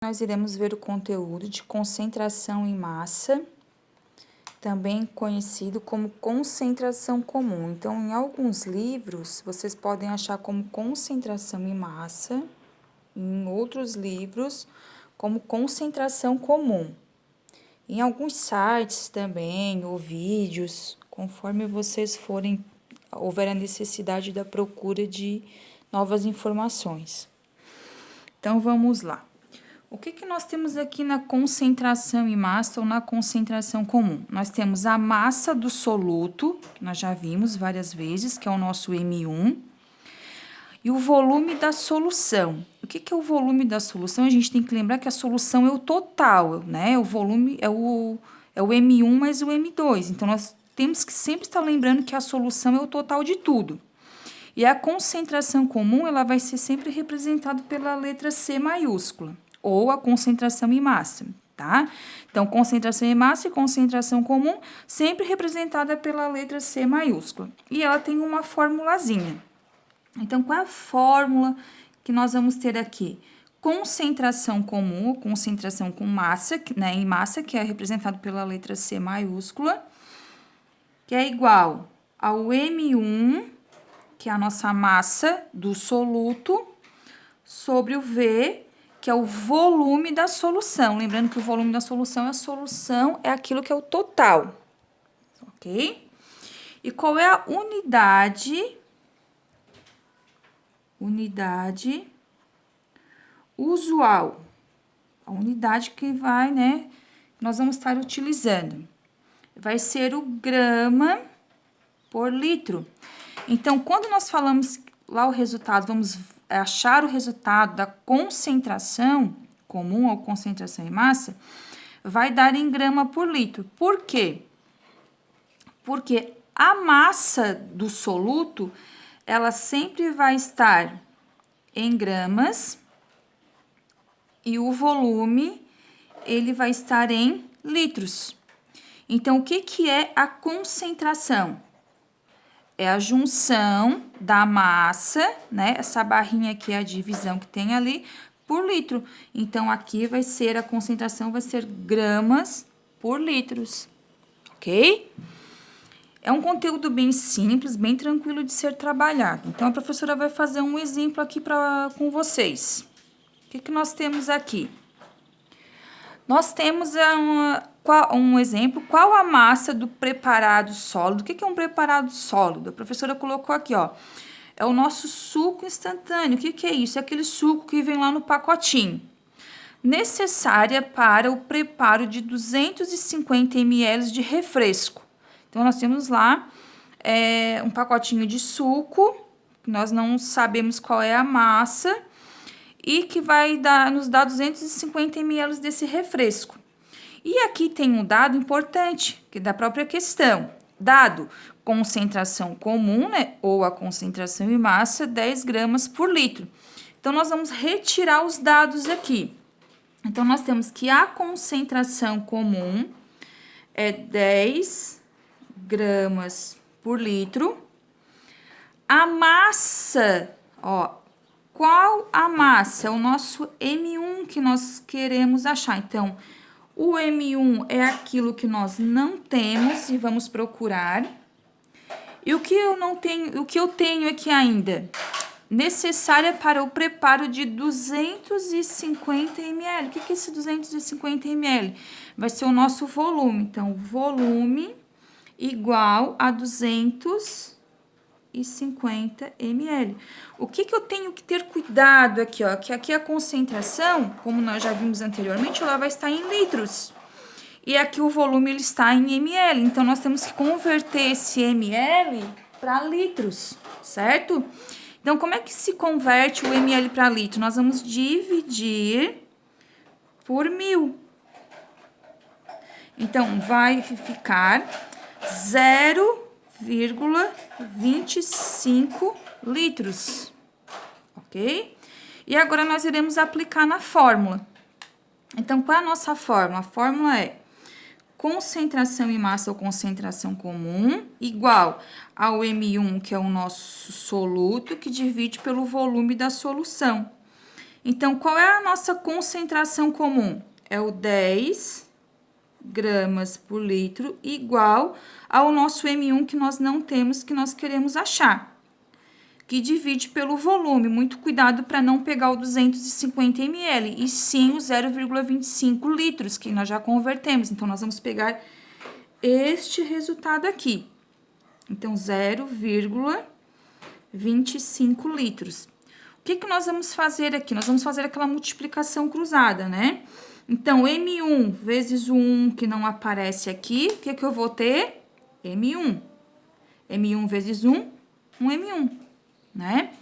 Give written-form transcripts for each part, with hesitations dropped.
Nós iremos ver o conteúdo de concentração em massa, também conhecido como concentração comum. Então, em alguns livros, vocês podem achar como concentração em massa, em outros livros, como concentração comum. Em alguns sites também, ou vídeos, conforme vocês houver a necessidade da procura de novas informações. Então, vamos lá. O que nós temos aqui na concentração em massa ou na concentração comum? Nós temos a massa do soluto, que nós já vimos várias vezes, que é o nosso M1, e o volume da solução. O que é o volume da solução? A gente tem que lembrar que a solução é o total, né? O volume é o M1 mais o M2. Então, nós temos que sempre estar lembrando que a solução é o total de tudo. E a concentração comum, ela vai ser sempre representada pela letra C maiúscula, ou a concentração em massa, tá? Então, concentração em massa e concentração comum, sempre representada pela letra C maiúscula. E ela tem uma formulazinha. Então, qual é a fórmula que nós vamos ter aqui? Concentração comum, ou concentração com massa, né, em massa, que é representado pela letra C maiúscula, que é igual ao M1, que é a nossa massa do soluto, sobre o V, que é o volume da solução. Lembrando que o volume da solução é aquilo que é o total, ok? E qual é a unidade usual? A unidade que nós vamos estar utilizando. Vai ser o grama por litro. Então, quando nós falamos lá o resultado, vamos achar o resultado da concentração comum ou concentração em massa, vai dar em grama por litro. Por quê? Porque a massa do soluto, ela sempre vai estar em gramas e o volume, ele vai estar em litros. Então, o que é a concentração? É a junção da massa, né? Essa barrinha aqui é a divisão que tem ali, por litro. Então, aqui vai ser, a concentração vai ser gramas por litros, ok? É um conteúdo bem simples, bem tranquilo de ser trabalhado. Então, a professora vai fazer um exemplo aqui com vocês. O que nós temos aqui? Nós temos um exemplo, qual a massa do preparado sólido? O que é um preparado sólido? A professora colocou aqui, ó, é o nosso suco instantâneo. O que é isso? É aquele suco que vem lá no pacotinho. Necessária para o preparo de 250 ml de refresco. Então, nós temos lá um pacotinho de suco, nós não sabemos qual é a massa, e que vai nos dar 250 ml desse refresco. E aqui tem um dado importante, que é da própria questão. Dado concentração comum, né, ou a concentração em massa, 10 gramas por litro. Então, nós vamos retirar os dados aqui. Então, nós temos que a concentração comum é 10 gramas por litro. A massa, ó, qual a massa? É o nosso M1 que nós queremos achar. Então, o M1 é aquilo que nós não temos e vamos procurar. E o que eu não tenho, o que eu tenho aqui ainda? Necessária para o preparo de 250 ml. O que é esse 250 ml? Vai ser o nosso volume. Então, volume igual a 250 ml. O que eu tenho que ter cuidado aqui, ó? Que aqui a concentração, como nós já vimos anteriormente, ela vai estar em litros. E aqui o volume, ele está em ml. Então, nós temos que converter esse ml para litros, certo? Então, como é que se converte o ml para litro? Nós vamos dividir por 1000. Então, vai ficar 0,25 litros, ok? E agora, nós iremos aplicar na fórmula. Então, qual é a nossa fórmula? A fórmula é concentração em massa ou concentração comum, igual ao M1, que é o nosso soluto, que divide pelo volume da solução. Então, qual é a nossa concentração comum? É o 10 gramas por litro, igual ao nosso M1 que nós não temos, que nós queremos achar. Que divide pelo volume. Muito cuidado para não pegar o 250 ml, e sim o 0,25 litros, que nós já convertemos. Então, nós vamos pegar este resultado aqui. Então, 0,25 litros. O que nós vamos fazer aqui? Nós vamos fazer aquela multiplicação cruzada, né? Então, M1 vezes o 1 que não aparece aqui, o que eu vou ter? M1. M1 vezes 1, um M1, né?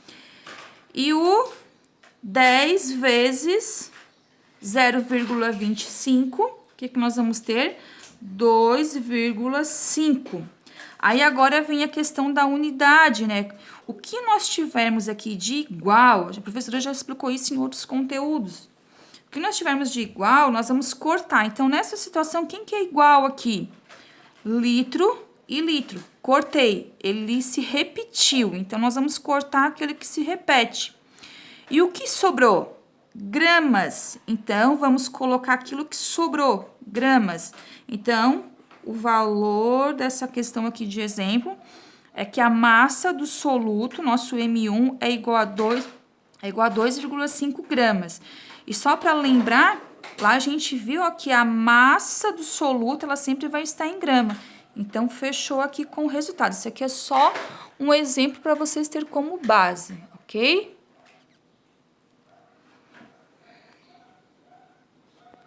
E o 10 vezes 0,25, o que nós vamos ter? 2,5. Aí, agora vem a questão da unidade, né? O que nós tivermos aqui de igual, a professora já explicou isso em outros conteúdos. O que nós tivermos de igual, nós vamos cortar. Então, nessa situação, quem que é igual aqui? Litro e litro. Cortei, ele se repetiu. Então, nós vamos cortar aquele que se repete. E o que sobrou? Gramas. Então, vamos colocar aquilo que sobrou, gramas. Então, o valor dessa questão aqui de exemplo é que a massa do soluto, nosso M1, é igual a 2,5 gramas. E só para lembrar, lá a gente viu ó, que a massa do soluto, ela sempre vai estar em grama. Então, fechou aqui com o resultado. Isso aqui é só um exemplo para vocês terem como base, ok?